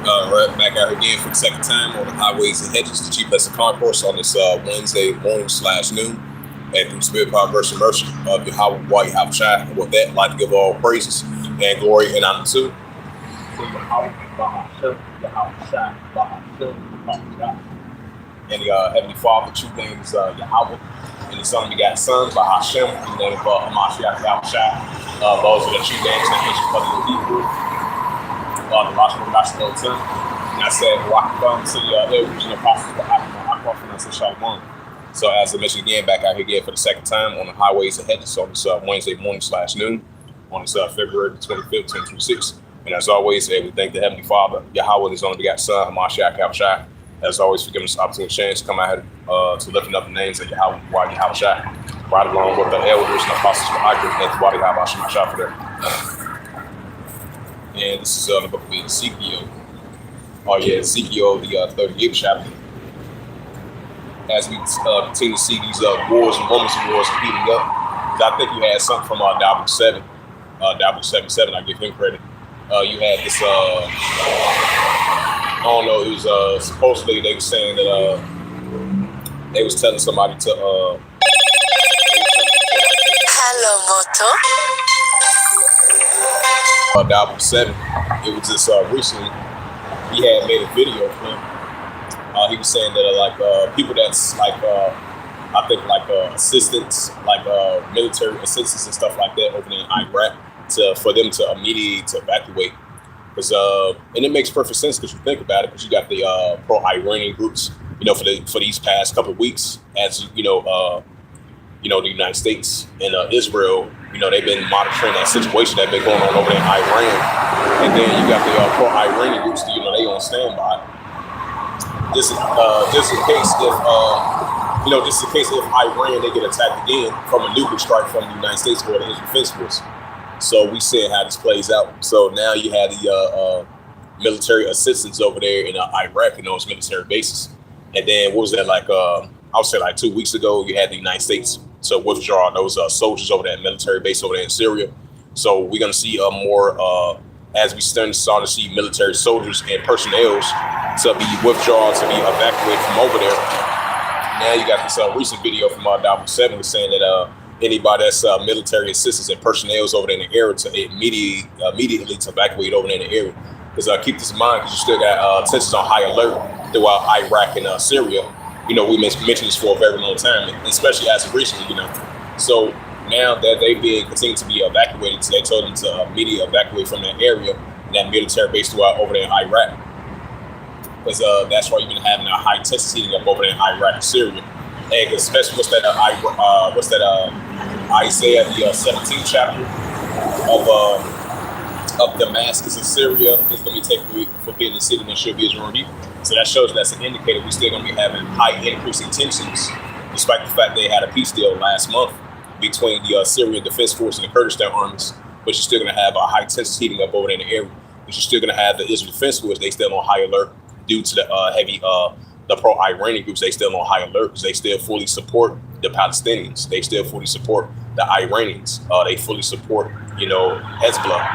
Right back out here again for the second time on the highways and hedges, the chief lesson concourse on this Wednesday morning/noon. And through spirit, power, verse, and mercy of Yahawah Wa Yahawashi. And with that, I'd like to give all praises and glory and honor to and the Heavenly Father. True name is Yahawah, and His Son begat Son by Hashem, in the name of Hamashiach Yahawashi. Those are the true names that mentioned for the Hebrew. The National Team. And I said, welcome to the original apostles of Yahawah, and I said, Shalom. So, as I mentioned again, back out here again for the second time on the highways and hedges on this Wednesday morning/noon on this February 25th, 2026. And as always, we thank the Heavenly Father, Yahawah, His only begotten Son, Hamashiach Yahawashi, as always, for giving us the opportunity chance to come out here to lifting up the names of Yahawah Wa Yahawashi, right along with the elders and apostles of Yahawah for their. And this is the book of Ezekiel. Oh yeah, Ezekiel, the 38th chapter. As we continue to see these wars and rumors of wars heating up. I think you had something from Book 7. Book 7, I give him credit. You had this, I don't know, it was supposedly they were saying that they was telling somebody to Hello, Moto. Book 7. It was just recently he had made a video clip. He was saying that people that's I think assistants, military assistants and stuff like that over there in Iraq, for them to immediately to evacuate. Because and it makes perfect sense because you think about it, because you got the pro-Iranian groups, for these past couple of weeks, as the United States and Israel, they've been monitoring that situation that's been going on over there in Iran. And then you got the pro-Iranian groups, they on standby. This is just in case if Iran, they get attacked again from a nuclear strike from the United States or the Israel Defense Force. So we see how this plays out. So now you have the military assistance over there in Iraq and those military bases. And then what was that I would say 2 weeks ago, you had the United States to withdraw those soldiers over that military base over there in Syria. So we're going to see more, as we starting to see military soldiers and personnel to be withdrawn, to be evacuated from over there. Now you got this recent video from Book 7 saying that anybody that's military assistants and personnel over there in the area to immediately to evacuate over there in the area. Because keep this in mind, because you still got tensions on high alert throughout Iraq and Syria. We mentioned this for a very long time, especially as of recently, So now that they've been continuing to be evacuated, so they told them to immediately evacuate from that area, that military base throughout over there in Iraq. Because that's why you've been having a high intensity heating up over there in Iraq and Syria. And especially Isaiah, the 17th chapter of Damascus and Syria is going to be taken for being the city that should be Israel. So that shows that's an indicator we're still going to be having high increasing tensions, despite the fact they had a peace deal last month between the Syrian Defense Force and the Kurdistan armies. But you're still going to have a high intensity heating up over there in the area. But you're still going to have the Israel Defense Force, they still on high alert due to the pro-Iranian groups. They still on high alert because they still fully support the Palestinians. They still fully support the Iranians. They fully support, Hezbollah,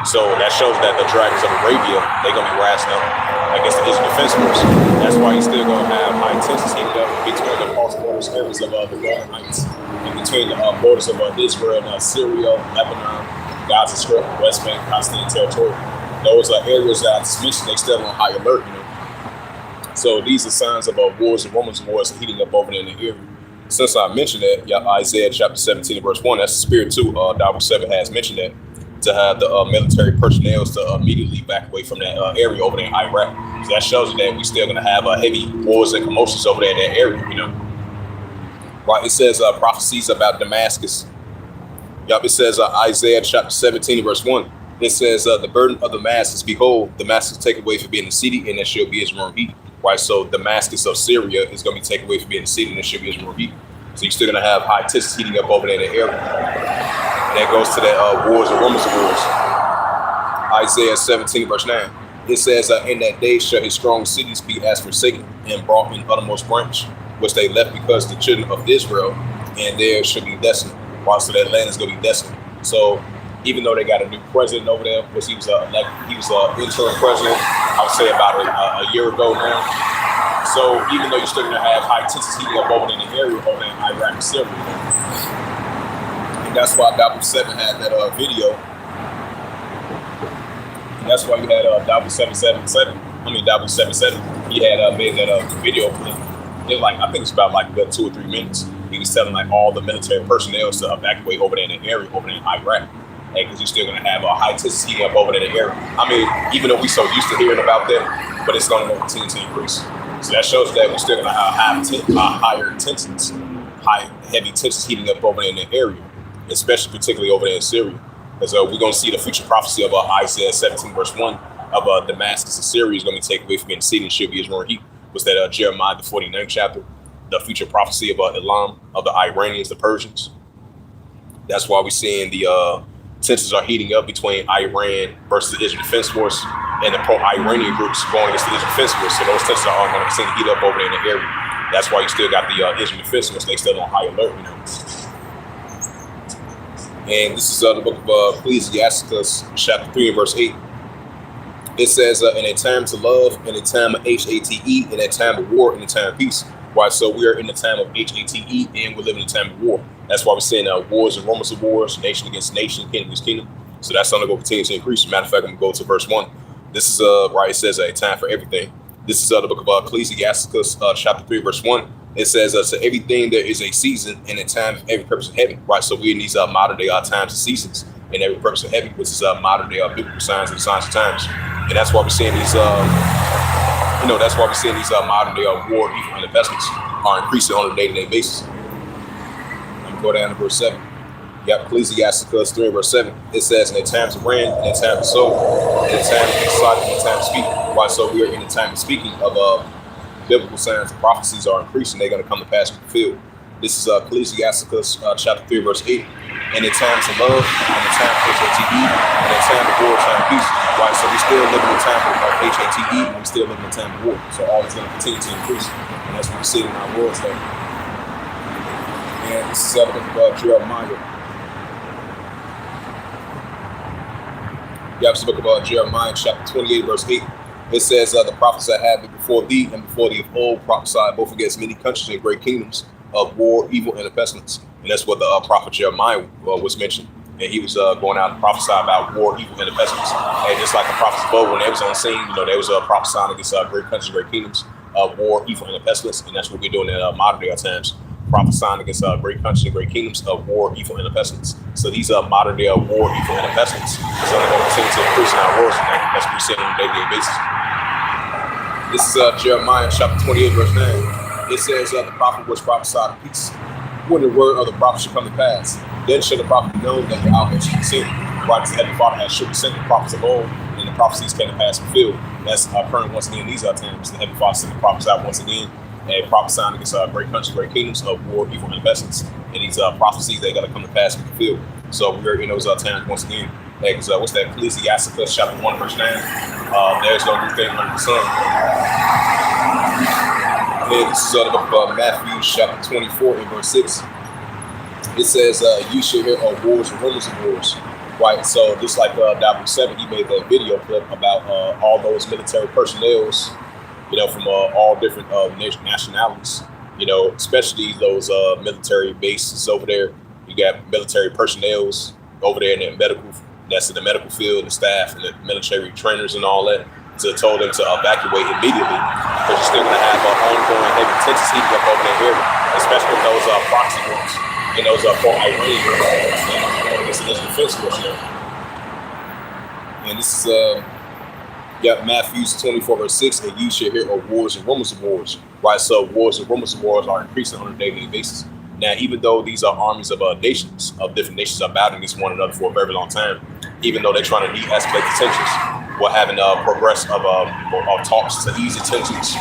So that shows that the dragons of Arabia, they're going to be rising up against the Israel Defense Force. That's why you're still going to have high intensity heating up between the cross-border areas of the Golan Heights and between the borders of Israel and Syria, Lebanon, Gaza Strip, West Bank, Palestinian territory. Those are areas that I just mentioned, they still on high alert, So these are signs of wars and rumors of wars heating up over there in the area. Since I mentioned that, Isaiah chapter 17, verse 1, that's the spirit too. Book 7 has mentioned that, to have the military personnel to immediately back away from that area over there in Iraq. So that shows you that we're still going to have heavy wars and commotions over there in that area, Right, it says prophecies about Damascus. It says Isaiah chapter 17, verse 1. It says the burden of Damascus, behold, Damascus take away for being the city, and there shall be his room heat. Right, so Damascus of Syria is going to be taken away from being the city, and there should be his room heat. So you're still going to have high intensity heating up over there in the area. And that goes to that wars and rumors of wars. Isaiah 17, verse 9. It says, in that day shall his strong cities be as forsaken and brought in uttermost branch, which they left because the children of Israel, and there shall be desolate. Right, so that land is going to be desolate. So even though they got a new president over there, because he was interim president, I would say about a year ago now. So even though you're still going to have high tensions heating up over in the area over in Iraq and Syria, and that's why Double 7 had that video. And that's why you had Double 777. Double 77. He had made that video clip. It was like, I think it's about like a good 2 or 3 minutes. He was telling like all the military personnel to evacuate over there in the area over there in Iraq. Because you're still going to have a high tensions heating up over there in the area. Even though we're so used to hearing about that, but it's going to continue to increase. So that shows that we're still going to have higher tensions, heavy tensions heating up over there in the area, especially particularly over there in Syria. Because we're going to see the future prophecy of Isaiah 17 verse 1 of Damascus and Syria is going to be taken away from being seated and should be Israel heat. Was that Jeremiah the 49th chapter, the future prophecy of Elam, of the Iranians, the Persians. That's why we're seeing the tensions are heating up between Iran versus the Israel Defense Force and the pro-Iranian groups going against the Israel Defense Force. So those tensions are going to continue to heat up over there in the area. That's why you still got the Israel Defense Force. They still on high alert, And this is the book of Ecclesiasticus, chapter 3 and verse 8. It says, in a time to love, in a time of HATE, in a time of war, in a time of peace. Why? So we are in the time of HATE, and we're living in a time of war. That's why we're seeing wars and rumors of wars, nation against nation, kingdom against kingdom. So that's going to continue to increase. Matter of fact, I'm going to go to verse 1. This is right. It says a time for everything. This is the book of Ecclesiasticus, chapter 3, verse 1. It says, to everything there is a season and a time for every purpose of heaven. Right. So we're in these modern day times and seasons and every purpose of heaven, which is modern day biblical signs and signs of times. And that's why we're seeing these, that's why we're seeing these modern day war, evil, and investments are increasing on a day-to-day basis. I'm going to go down to verse 7. You have Ecclesiasticus 3 verse 7. It says, in a time to reign, in a time to sow, in a time to be silent, in a time to speak. Why? So we are in a time of speaking of biblical signs and prophecies are increasing. They're going to come to pass and fulfilled. This is Ecclesiasticus chapter 3 verse 8. In a time to love, in a time for HATE, in a time of war, time of peace. Right, so we still living in a time of HATE, and we still living in a time of war. So all is going to continue to increase, and that's what we see in our world today. And this is the book of Jeremiah. You have the book of Jeremiah, chapter 28, verse 8. It says, the prophets that have been before thee and before thee of old prophesied both against many countries and great kingdoms of war, evil, and of pestilence. And that's what the prophet Jeremiah was mentioned. And he was going out and prophesying about war, evil, and the pestilence. And just like the prophets above, when they was on the scene, they was prophesying against great countries, great kingdoms of war, evil, and the pestilence. And that's what we're doing in modern day times, prophesying against great countries and great kingdoms of war, evil, and the pestilence. So these are modern day war, evil, and the pestilence. It's only going to continue to increase in our world, and that's what we're seeing on a day-to-day basis. This is Jeremiah chapter 28, verse 9. It says, the prophet was prophesied of peace. When the word of the prophet should come to pass, then should the prophet be known that Yahawah should be sent. Right, because the Heavenly Father has surely sent the prophets of old, and the prophecies came to pass and fulfilled. That's occurring once again in these times. The Heavenly Father sent the prophets out once again, and prophesying against great countries, great kingdoms of war, evil, and investments. And these prophecies, they got to come to pass and fulfilled. So we're in those times once again. Because what's that? Ecclesiasticus chapter 1, verse 9. There's no new thing under the sun. And this is the book of Matthew chapter 24 and verse 6. It says, you should hear of wars and rumors of wars. Right, so just like Double 7, he made that video clip about all those military personnels, from all different nationalities, especially those military bases over there. You got military personnels over there in the that's in the medical field, the staff and the military trainers and all that. So told them to evacuate immediately because you're still going to have ongoing heavy tensions heating up over that area, especially with those proxy groups and those pro-Iranian groups against the defense force. And this is Matthew 24 verse 6, and you shall hear of wars and rumors of wars. Right, so wars and rumors of wars are increasing on a daily basis. Now, even though these are armies of nations, of different nations are battling against one another for a very long time, even though they're trying to de-escalate the tensions, we're having progress of talks to ease the tensions,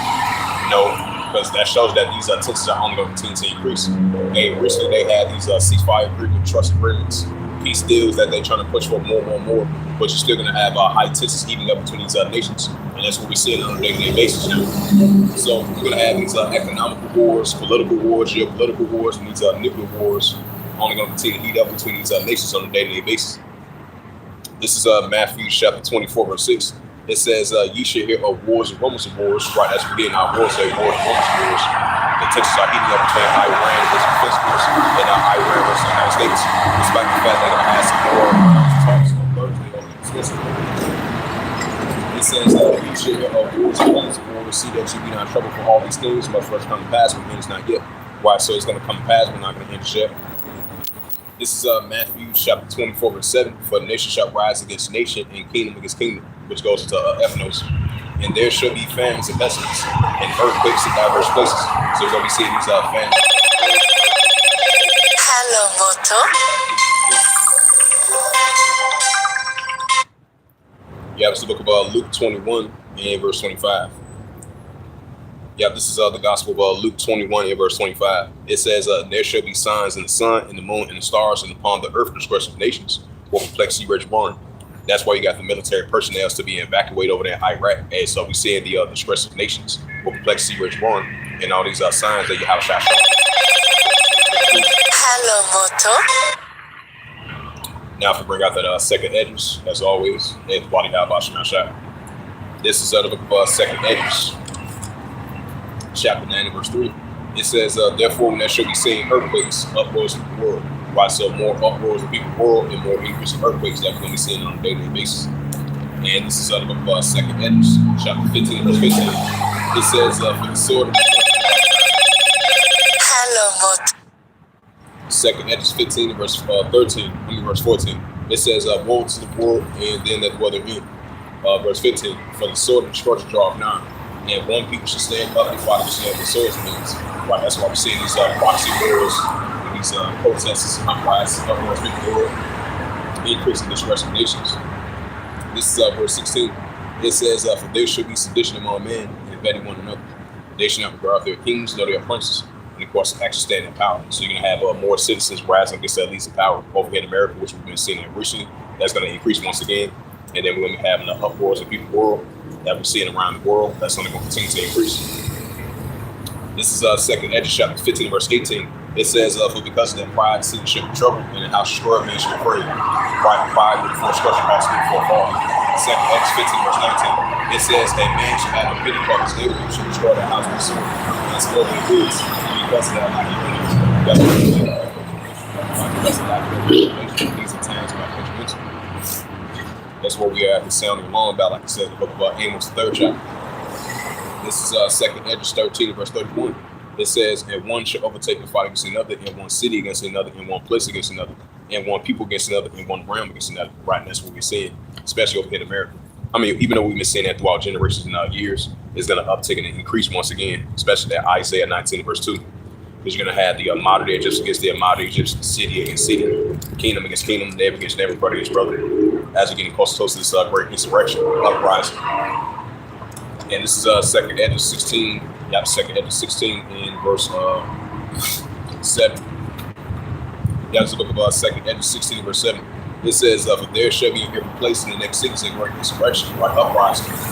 because that shows that these tensions are only going to continue to increase. And recently they had these ceasefire agreement, trust agreements, peace deals that they're trying to push for more and more, but you're still going to have high tensions heating up between these nations. And that's what we're seeing on a day-to-day basis now. So we're going to have these economical wars, political wars, geopolitical wars, and these nuclear wars only going to continue to heat up between these nations on a day-to-day basis. This is Matthew chapter 24, verse 6. It says, ye should hear of wars and rumors of wars. Right, as we get in our wars, wars and rumors of wars. The tensions are heating up between Iran and its defense force and Iran versus the United States. Despite the fact they're going to have some more talks on Thursday on the discussion. It says that you should hear of wars and rumors of wars. See that you be not in trouble for all these things. Must first come to pass, but it's not yet. Why? So it's going to come to pass, but not going to end yet. This is Matthew chapter 24, verse 7. For the nation shall rise against nation and kingdom against kingdom, which goes into ethnos. And there shall be famines and pestilence and earthquakes in diverse places. So we're going to be seeing these famines. Hello, Moto. Yeah, this is the book of Luke 21 and verse 25. Yeah, this is the gospel of Luke 21 and verse 25. It says, there shall be signs in the sun, and the moon, and the stars, and upon the earth discretion of nations will perplex sea rich born. That's why you got the military personnel to be evacuated over there in Iraq. And so we see the discretion of nations will perplex sea rich born, and all these signs that Yahawah shall show. Hello, Moto. Now, if we bring out that second hedges, as always, it's body Yahawah shall. This is the book of second hedges. Chapter 9 and verse 3. It says, therefore, when there shall be seen earthquakes, uproars of the world. Why? So more uproars of people world and more increase of earthquakes that we're going to be seeing on a daily basis. And this is the book of second Edges, chapter 15 and verse 15. It says, for the sword of Hello, Moto. second Edges 15 and verse 14. It says, woe to the world and then that dwell therein. Verse 15. For the sword of destruction draweth nigh. And one people should stand up and fight against the swords means. Right, that's why we're seeing these proxy wars, and these protests, uprisings, uproars, people world, increasing discretion of nations. This is verse 16. It says, for there should be sedition among men, and betting one another. They should not regard their kings nor their princes, and of course, actually stand in power. So you're going to have more citizens rising against that least in power over here in America, which we've been seeing recently. That's going to increase once again. And then we're going to be having the uproars of people world that we're seeing around the world. That's only going to continue to increase. This is second Edges, chapter 15, verse 18. It says, for because of that pride, sin should be trouble, and the house destroyed, man should be afraid. Pride with full structure also before fall. Second Edges 15, verse 19. It says, a man should have no pity for his neighbor, who should destroy the house with the sword. And that's what it is. Because of that, that's what it is. Because of that, these are times about intervention. That's what we are at the sounding alarm about, like I said, in the book of Amos, the 3rd chapter. This is second Edges 13, verse 31. It says, and one shall overtake and fight against another, and one city against another, and one place against another, and one people against another, and one realm against another. Right, and that's what we're seeing, especially over here in America. I mean, even though we've been seeing that throughout generations and years, it's going to uptick and increase once again, especially that Isaiah 19, verse 2. Because you're going to have the modern day Egyptians against the modern Egyptian, city against city, kingdom against kingdom, neighbor against neighbor, brother against brother, as we're getting closer to this great insurrection, uprising. And this is second Edges 16, yeah, second Edges 16 in verse 7. Yeah, this is the book of second Edges 16, verse 7. It says, for there shall be in every place in the next cities a great insurrection, right, uprising, and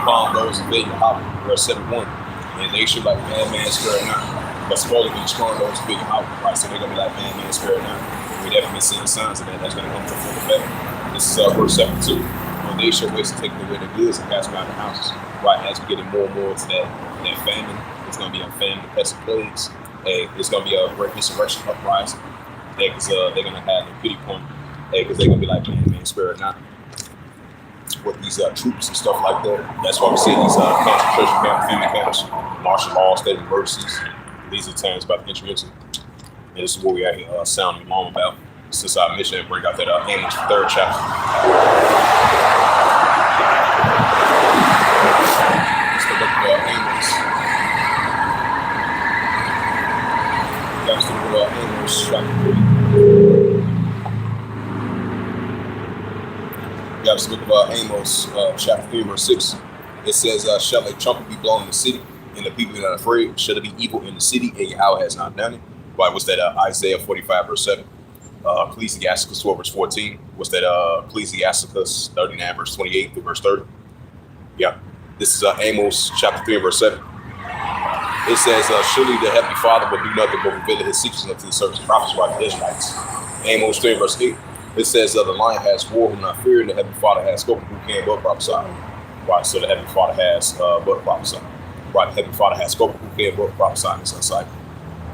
upon those of Yahawah, verse 71. And they should like man, spare not. But supposedly be strong those big out, right? So they're gonna be like man, spare not. We definitely seeing signs of that. That's gonna come to full effect. This is verse 72. When they shall waste to take away the goods and pass around the houses. Right, as we get more and more to that famine, it's gonna be a famine, pest and plagues. It's gonna be a great insurrection uprising. Because they're gonna have the pity point. Because they're gonna be like man, spare not. With these troops and stuff like that. That's why we see these concentration camps, family camps, martial law, state of emergencies. These are times about the intervention. And this is what we are here sounding alarm about. Since our mission to bring out that Amos 3rd chapter. It's the book of Amos. That's the book of Amos chapter 3. Yeah, it's the book of Amos, chapter 3, verse 6. It says, shall a trumpet be blown in the city, and the people be not afraid? Shall it be evil in the city, and Yahawah has not done it? Why was that Isaiah 45, verse 7? Ecclesiasticus 12, verse 14. Was that Ecclesiasticus 39, verse 28 through verse 30? Yeah. This is Amos, chapter 3, verse 7. It says, surely the Heavenly Father will do nothing but reveal his secrets unto the servants and prophets, right, the Israelites. Amos 3, verse 8. It says the lion has war whom not fear, and the heavenly Father has spoken who can but prophesy. Right, so the heavenly Father has but prophesy. Right, the heavenly Father has spoken who can but prophesy in this cycle.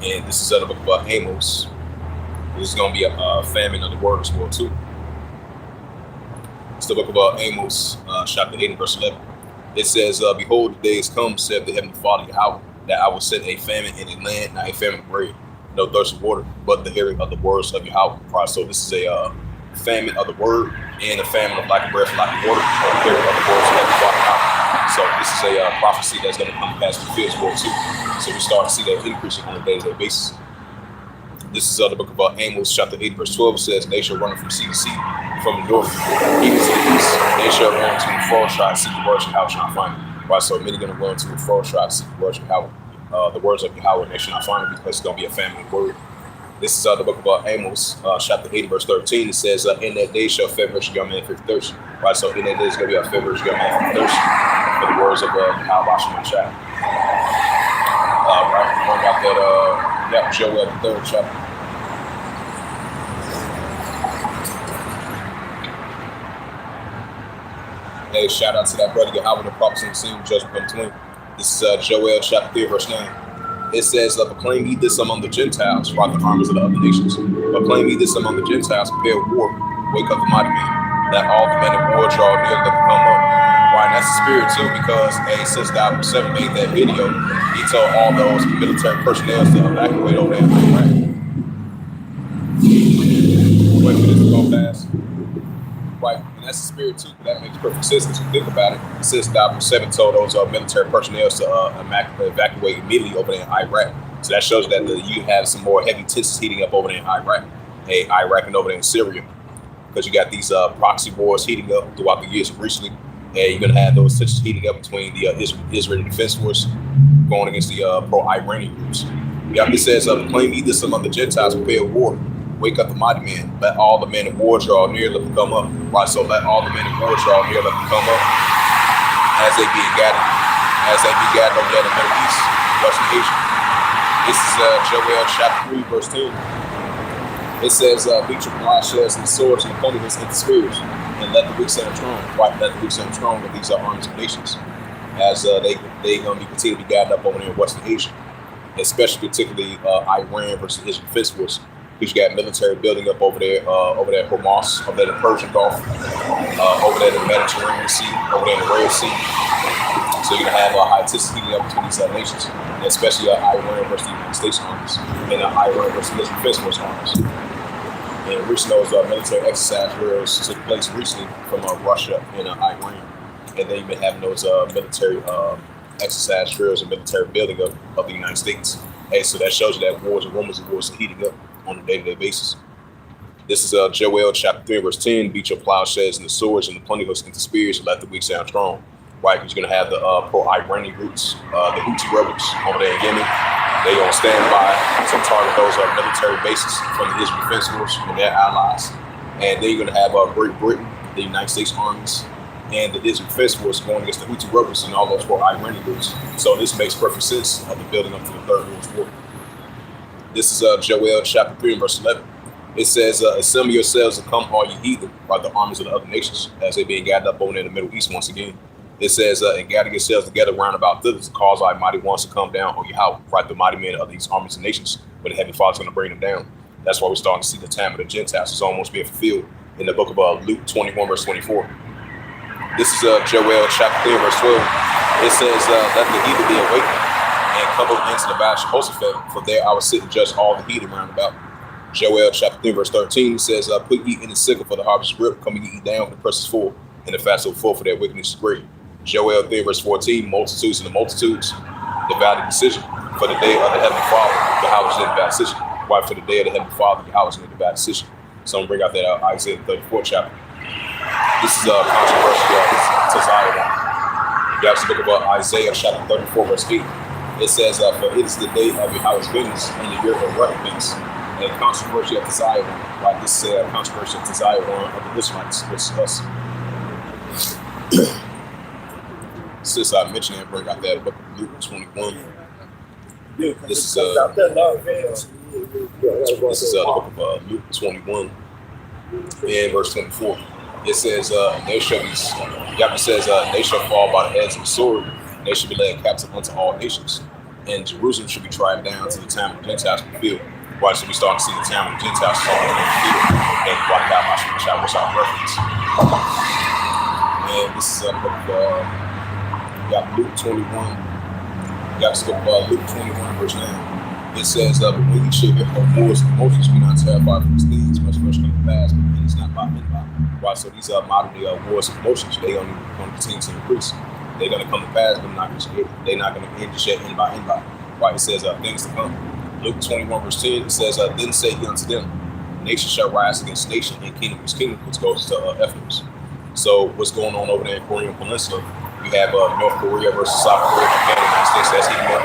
And this is the book of Amos. This is going to be a famine of the word as well too. It's the book of Amos, chapter 8 and verse 11. It says, behold, the days come, said the heavenly Father Yahawah, that I will send a famine in a land, not a famine of bread, no thirst of water, but the hearing of the words of Yahawah. Right, so this is a famine of the word and a famine of lack of bread for lack of water, or the hearing of the words of the heavenly Father Yahawah. So this is a prophecy that's going to come past the fields world too. So we start to see that increasing on a day-to-day basis. This is the book of Amos, chapter 8, verse 12. It says, they shall run from sea to sea, from the north, even to the east. They shall run to the far side, seek the words of Yahawah, shall not find it. Right, so many going to run to the far side, seek the words of Yahawah, the words of Yahawah, and they shall not find it, because it's going to be a family word. This is the book of Amos, chapter 8, verse 13. It says, in that day shall feverish young man for thirst. Right, so in that day is going to be a feverish young man for thirst, for the words of Yahawah, shall not find it. Right, we got that, Joel, the 3rd chapter. Hey, shout out to that brother Yahawah, the prophecy and scene, judgment between. This is Joel chapter 3, verse 9. It says, proclaim ye this among the Gentiles, right, the armies of the other nations. Proclaim ye this among the Gentiles, prepare war, wake up the mighty men, that all the men of war draw near, let them come up. Right, that's the spirit too, because since Yahawah 7 made that video, he told all those military personnel to evacuate over there. Right? Wait for this to go fast. Right, and that's the spirit too. That makes perfect sense as you think about it. Since Yahawah 7 told those military personnel to evacuate immediately over there in Iraq. So that shows that you have some more heavy tensions heating up over there in Iraq. Iraq and over there in Syria. Because you got these proxy wars heating up throughout the years recently. And you're going to have those tensions heating up between the Israeli Defense Force going against the pro-Iranian groups. It says, proclaim ye this among the Gentiles, prepare war. Wake up the mighty men, let all the men of war draw near, let them come up. Right, so let all the men of war draw near, let them come up. As they be gathered over there in the Middle East, Western Asia. This is Joel chapter 3, verse 10. It says, beat your plowshares and swords and opponents into spears, and let the weak stand strong. Right, let the weak stand strong, but these are armies of nations. As they going to be continue to be gathered up over there in Western Asia, especially particularly Iran versus Israel Defense Force. You got military building up over there Hamas, over there in the Persian Gulf, over there in the Mediterranean Sea, over there in the Red Sea. So you're gonna have high intensity heating up between these nations, and especially Iran versus the United States armies, and Iran versus the Defense Force armies. And recently, those military exercise drills took place recently from Russia and Iran, and they've been having those military exercise drills and military building of the United States. Hey, so that shows you that wars and rumors of wars are heating up on a day-to-day basis. This is Joel chapter 3, verse 10. Beat your plowshares and the swords and the plenty hooks into spears and let the weak sound strong. Right, because you're going to have the pro-Iranian groups, the Houthi rebels over there in Yemen. They on standby to target those military bases from the Israel Defense Force and their allies. And then you're going to have Great Britain, the United States armies, and the Israel Defense Force going against the Houthi rebels and all those pro-Iranian groups. So this makes perfect sense of the building up to the Third World War. This is Joel chapter 3, verse 11. It says, assemble yourselves and come all ye heathen, by the armies of the other nations, as they being gathered up over there in the Middle East once again. It says, and gather yourselves together round about thither to cause our mighty ones to come down, O Yahawah, right, the mighty men of these armies and nations, but the heavenly Father's going to bring them down. That's why we're starting to see the time of the Gentiles. It's almost being fulfilled in the book of Luke 21, verse 24. This is Joel chapter 3, verse 12. It says, let the heathen be awakened and come up into the valley of Jehoshaphat, for there I will sit and judge all the heathen round about. Joel chapter 3, verse 13 says, put ye in the sickle, for the harvest is ripped, come ye down, for the press is full, and the fast is full, for their wickedness is great. Joel 3, verse 14, multitudes and the multitudes, the valley decision, for the day of the heavenly Father, Yahawah is in the valley decision. Why, for the day of the heavenly Father, Yahawah is in the valley decision. So I'm going to bring out that Isaiah 34th chapter. This is a controversial to Zion. You have to look about Isaiah chapter 34, verse 8. It says, for it is the day of Yahawah's vengeance and the year of recompense. And controversy of the Zion, like this is a controversy of the Zion of the Israelites, which is us. Since I mentioned it, bring out that book of Luke 21. This is the book of Luke 21. In verse 24, it says, they shall be, Yahweh says, they shall fall by the edge of the sword, and they shall be led captive unto all nations. And Jerusalem should be tried down to the time of the Gentiles be filled. Why should we start to see the time of the Gentiles start to be filled? And why God, what's our reference? And this is got Luke 21. Got Luke 21, verse 9. It says, but when you shall get wars and emotions, be not terrified for these things, much first come to pass, but then it's not by and by. Right, so these are modern day wars and emotions. They're going to continue to increase. They're going to come to pass, but they're not going to end just yet, end by. Right, it says things to come. Luke 21, verse 10, it says, then say he unto them, nation shall rise against nation, and kingdom against kingdom, which goes to Ephesus. So what's going on over there in Korean Peninsula? You have North Korea versus South Korea, Japan, and the United States. That's heating up.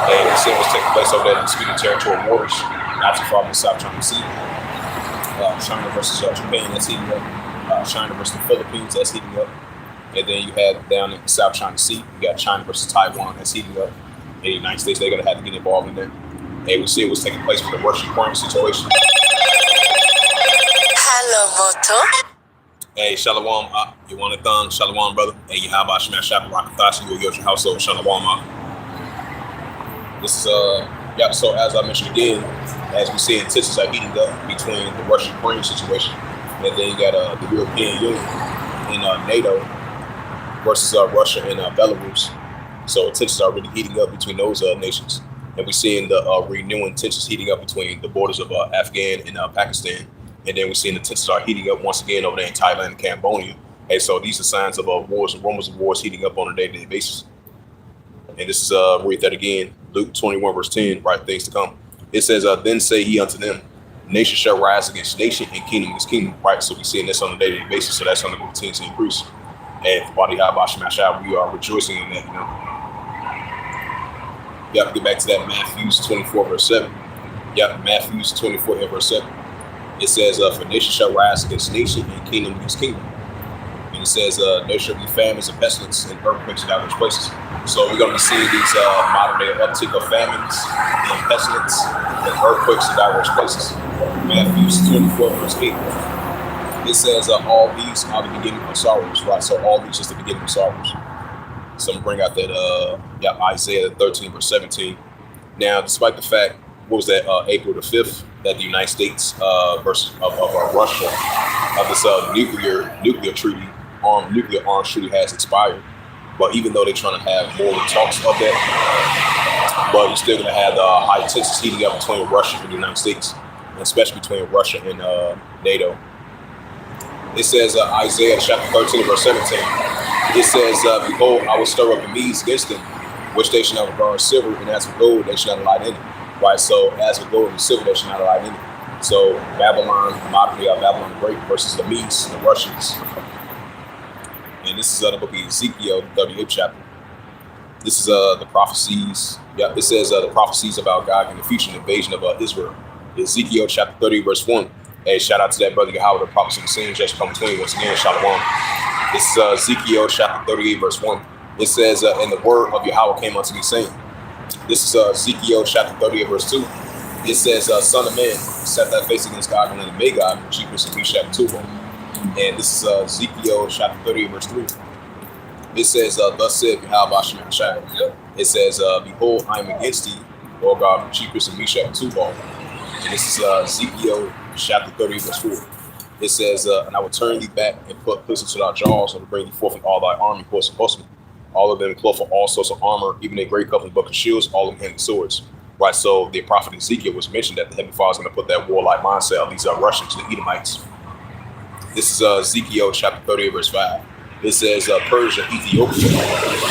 And you see what's taking place over there in disputed territorial waters, not too far from the South China Sea. China versus Japan, that's heating up. China versus the Philippines, that's heating up. And then you have down in the South China Sea, you got China versus Taiwan, that's heating up. And the United States, they're going to have to get involved in that. And we see what's taking place with the Russian-Ukraine situation. Hello, Moto. Hey, Shalom, you want a thumb? Shalom, brother. Hey, Yahawah Wa Yahawashi, Rakathashi, you your household, Shalom. This is, so as I mentioned again, as we see, tensions are heating up between the Russian-Ukraine situation, and then you got the European Union and NATO versus Russia and Belarus. So tensions are really heating up between those nations. And we're seeing the renewing tensions heating up between the borders of Afghan and Pakistan. And then we're seeing the tensions are heating up once again over there in Thailand and Cambodia. And so these are signs of wars and rumors of wars heating up on a day-to-day basis. And this is, read that again, Luke 21, verse 10, right, things to come. It says, then say he unto them, nation shall rise against nation and kingdom against kingdom, right? So we're seeing this on a day-to-day basis. So that's going to continue to increase. And for body we are rejoicing in that, you know. You have to get back to that Matthews 24, verse 7. Yeah, Matthews 24, verse 7. It says, for nation shall rise against nation and kingdom against kingdom. And it says, there shall be famines and pestilence and earthquakes in diverse places. So we're going to be seeing these modern day uptick of famines and pestilence and earthquakes in diverse places. Matthews 24, verse 8. It says, all these are the beginning of sorrows, right? So all these is the beginning of sorrows. So I'm going to bring out that Isaiah 13, verse 17. Now, despite the fact, what was that, April the 5th, that the United States versus of Russia, of this nuclear treaty, nuclear arms treaty has expired. But even though they're trying to have more talks of that, but you're still going to have the high tensions heating up between Russia and the United States, and especially between Russia and NATO. It says Isaiah chapter 13, verse 17. It says, behold, I will stir up the Medes against them, which they shall not regard silver, and as for gold, they shall not delight in it. Right, so as for gold and silver, they shall not delight in it. So Babylon, modern Babylon the Great versus the Medes, the Russians. And this is the book of Ezekiel, the 38th chapter. This is the prophecies. Yeah, it says the prophecies about God in the future invasion of Israel. Ezekiel chapter 30, verse 1. Hey, shout out to that brother Yahawah, the prophecy of the scenes just come between once again. Shalom. This is Ezekiel chapter 38, verse 1. It says, and the word of Yahawah came unto me, saying, this is Ezekiel chapter 38, verse 2. It says, son of man, set thy face against God and let Magog, and Cheapness and Meshach and Tubal. And this is Ezekiel chapter 38, verse 3. It says, thus said Yahawah Wa Yahawashi. It says, behold, I am against thee, O God, Cheapness and Meshach and Tubal. And this is Ezekiel chapter 30, verse 4. It says, and I will turn thee back and put places to thy jaws, and will bring thee forth with all thy army, horse and horsemen. All of them clothed for all sorts of armor, even a great company buck of shields, all of them handling swords. Right, so the prophet Ezekiel was mentioned that the Heavenly Father is going to put that warlike mindset of these Russians, the Edomites. This is Ezekiel chapter 38, verse 5. It says, Persia, Ethiopia,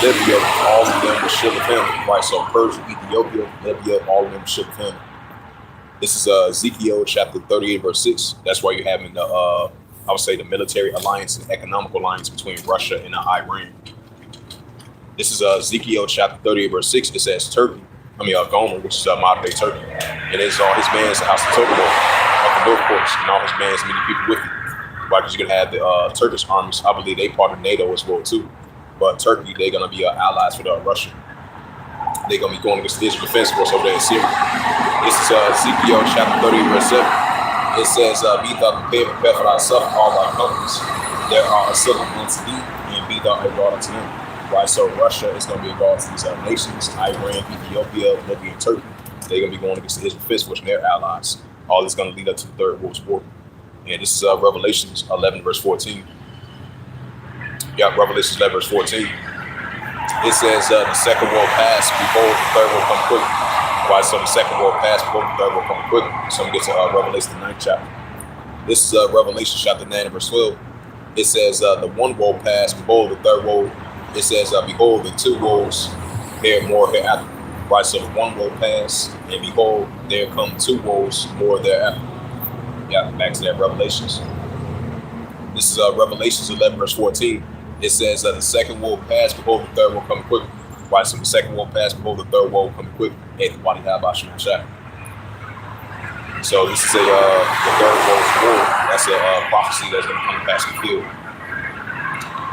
Libya, all of them will shield the family. Right, so Persia, Ethiopia, Libya, all of them will shield the family. This is Ezekiel chapter 38, verse 6. That's why you're having the, I would say, the military alliance and economical alliance between Russia and Iran. This is Ezekiel chapter 38, verse 6. It says Gomer, which is modern day Turkey. And it's all his bands, the house of Togolor, of the North Course, and all his bands, many people with him. Right, because you're going to have the Turkish armies. I believe they part of NATO as well, too. But Turkey, they're going to be allies with Russia. They're going to be going against the Israel Defense Force over there in Syria. This is Ezekiel chapter 30, verse 7. It says, be thou prepared, prepare for thyself all thy companies. There are a civil unto thee, and be thou a guard unto them. Right, so Russia is going to be a guard to these nations, Iran, Ethiopia, Libya, and Turkey. They're going to be going against the Israel fist, which are their allies. All this is going to lead up to the Third World War. And this is Revelations 11, verse 14. Yeah, Revelations 11, verse 14. It says, the second world passed, behold, the third will come quick. Right, so the second world passed, behold, the third will come quick. So we get to Revelation, the 9th chapter. This is Revelation chapter 9, verse 12. It says, the one woe passed, behold, the third woe. It says, behold, the two woes, there more hereafter. Right, so the one woe passed, and behold, there come two woes more thereafter. Yeah, back to that Revelations. This is Revelations 11, verse 14. It says, the second woe passed, behold, the third will come quick. Right, so the second woe passed, behold, the third woe will come quick. Yahawah Wa Yahawashi. So this is the third world's war. That's a prophecy that's going to come past the field.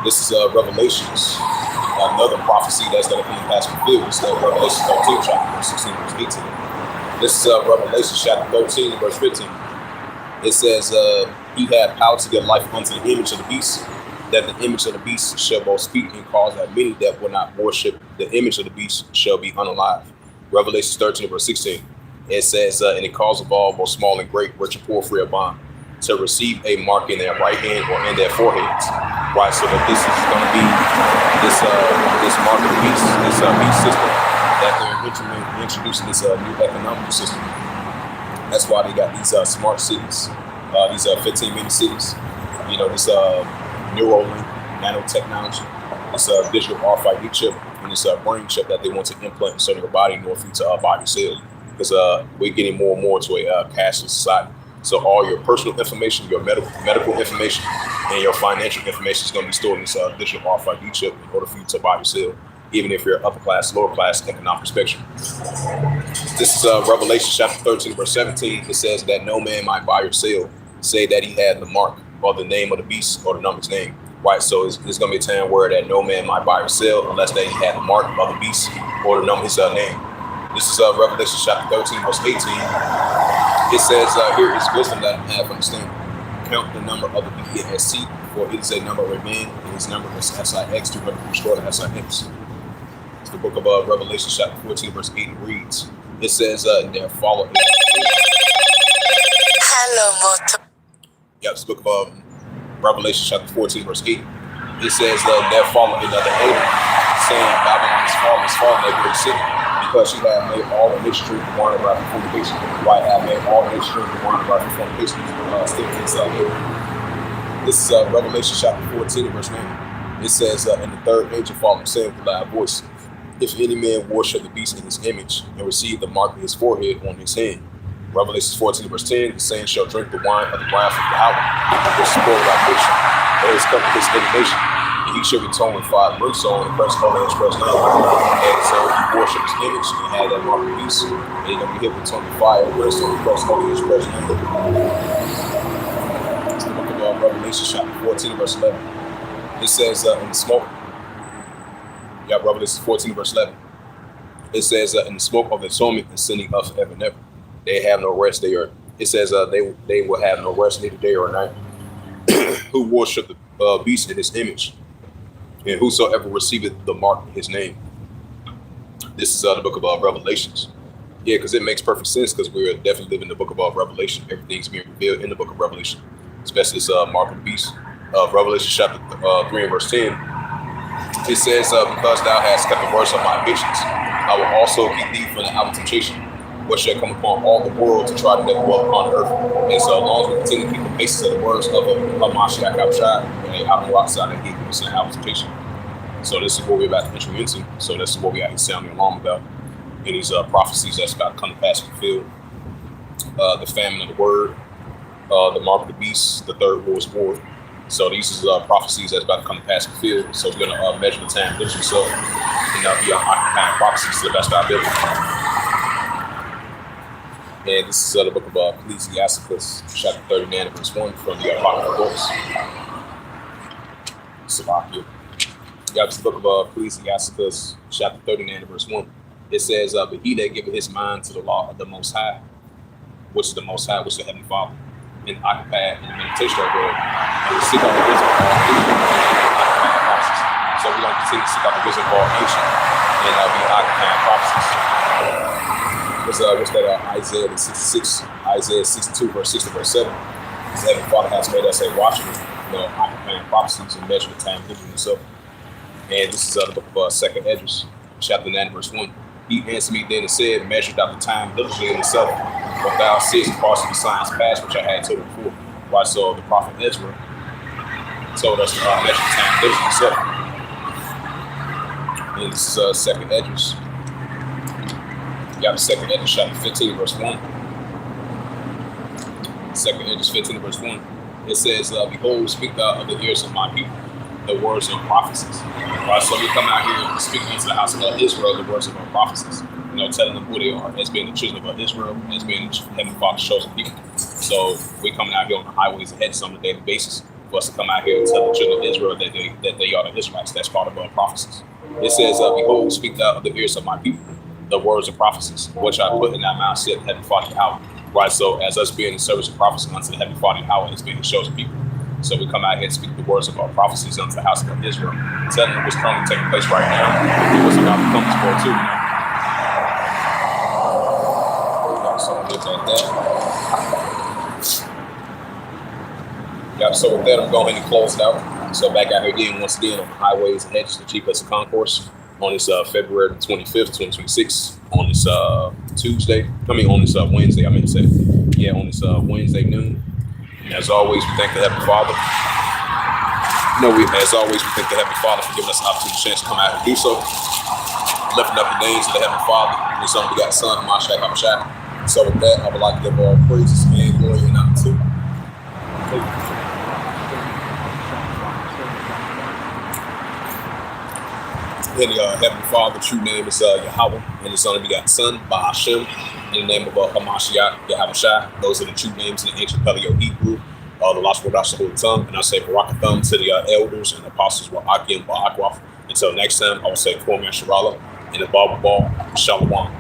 This is Revelations, another prophecy that's going to come past the field. It's Revelation 13, chapter 16, verse 18. This is Revelation chapter 13, verse 15. It says, he had power to give life unto the image of the beast, that the image of the beast shall both speak and cause that many that will not worship the image of the beast shall be unalive. Revelation 13, verse 16. It says, and it calls of all, both small and great, rich and poor, free or bond, to receive a mark in their right hand or in their foreheads. Right, so that this is going to be this mark of the beast, this beast system that they're introducing this new economic system. That's why they got these smart cities, these 15 mini cities. You know, this Neuralink, nanotechnology, this digital RFID chip, and this brain chip that they want to implant inside your body in order for you to body cell. Because we're getting more and more to a cashless society. So all your personal information, your medical information, and your financial information is going to be stored in this digital RFID chip in order for you to buy or sell, even if you're upper class, lower class, economic spectrum. This is Revelation chapter 13, verse 17. It says that no man might buy or sell, say that he had the mark or the name of the beast or the number's name. Right, so it's going to be a time where that no man might buy or sell unless that he had the mark of the beast or the number's name. This is Revelation chapter 13, verse 18. It says, here is wisdom that I have understanding. Count the number of the BESC, for it is a number of a man, and his number is SIX, 200 destroy the SIX. It's the book of Revelation chapter 14, verse 8 reads, it says, there follow Hello, Moto. Yeah, it's the book of Revelation chapter 14, verse 8. It says, there follow another angel, saying, Babylon is fallen, that great city. Because she had made all the mystery to one of our fornication. Why have made all the mystery to one of our fornication? This is Revelation chapter 14, verse 9. It says, and the third angel followed, saying with a loud voice, if any man worship the beast in his image and receive the mark of his forehead on his hand. Revelation 14, verse 10, the same shall drink the wine of the wrath of Yahawah, which spoiled our nation, and his cup of his indignation. And he shall be torn with fire and brimstone and press holy and express name. And so he worshipped his image and had that mark of beast. And he's going to be hit with torn with fire and brimstone and press holy and express name. It's the book of Revelation chapter 14, verse 11. It says in the smoke. Yeah, Revelation 14, verse 11. It says in the smoke of the torment and sinning of forever and ever. They have no rest day or it says they will have no rest neither day or night. Who worship the beast in his image, and whosoever receiveth the mark in his name. This is the book of Revelations. Yeah, because it makes perfect sense because we're definitely living the book of Revelation. Everything's being revealed in the book of Revelation, especially this mark of the beast. Revelation chapter 3 and verse 10. It says, because thou hast kept the words of my patience, I will also keep thee from the hour of temptation, which shall come upon all the world to try to make dwell upon the earth. And so as long as we continue to keep the basis of the words of Mashiach Yahushua and Yahawah Wa Yahawashi, he gives us an application. So this is what we're about to enter into. So this is what we are sounding alarm about in these prophecies that's about to come to pass in the field. The famine of the word, the mark of the beast, the third world's war. So these is prophecies that's about to come to pass in the field. So we're going to measure the time, put yourself, and be occupying prophecies to the best of our ability. And this is the book of Ecclesiasticus, chapter 39, verse 1, from the Apocryphal books. Salakia. Yeah, it's the book of Ecclesiasticus, chapter 39, verse 1. It says, but he that giveth his mind to the law of the Most High, which is the Most High, which is the Heavenly Father, in occupied in the meditation world, and we seek out the wisdom of all ancient and occupied prophecies. So we're going to continue to seek out the wisdom of all ancient and be occupied prophecies. What's that? Isaiah 66, Isaiah 62, verse 6 to verse 7. His heavenly Father has made us a watchman, occupying prophecies and measuring the time given himself. And this is the book of 2nd Hedges, chapter 9, verse 1. He answered me then and said, measured out the time diligently in itself, but thou seest parts of the signs past which I had told before. Why so the prophet Ezra told us to measure the time diligently in itself. And this is 2nd Hedges. You got 2nd Hedges, chapter 15, verse 1. 2nd Hedges 15, verse 1. It says, behold, speak thou of the ears of my people the words of prophecies. Right, so we come out here and speak into the house of Israel the words of our prophecies. Telling them who they are as being the children of Israel, as being the Heavenly Father's chosen people. So we coming out here on the highways and hedges on a daily basis for us to come out here and tell the children of Israel that they are the Israelites. That's part of our prophecies. It says, behold, speak thou of the ears of my people the words of prophecies, which I put in thy mouth, said the Heavenly Father Yahawah. Right, so as us being in service of prophecy unto the Heavenly Father Yahawah as being the chosen people. So we come out here and speak the words of our prophecies unto the house of Israel, telling them what's currently taking place right now, and what's about to come this world too. So look at that. Yep, so with that, I'm going ahead and close it out. So back out here again, once again, on the highways and hedges, the chief place of concourse, on this February 25th, 2026, on this on this Wednesday, on this Wednesday noon. And as always, we thank the Heavenly Father. As always, we thank the Heavenly Father for giving us an opportunity, chance to come out and do so. Lifting up the names of the Heavenly Father and His only begotten Son, Yahawah. So with that, I would like to give all praises and glory and honor to. And Heavenly Father, the true name is Yahawah, and His only begotten Son, Hashem, in the name of Hamashiach, Yahawah. Those are the true names in the ancient Paleo-Hebrew, the lost word, the Holy Tongue. And I say Barakatham to the elders and apostles, Wa'akim, Ba'akwaf. Until next time, I will say Kwame Sharala, and the Baba Shalom.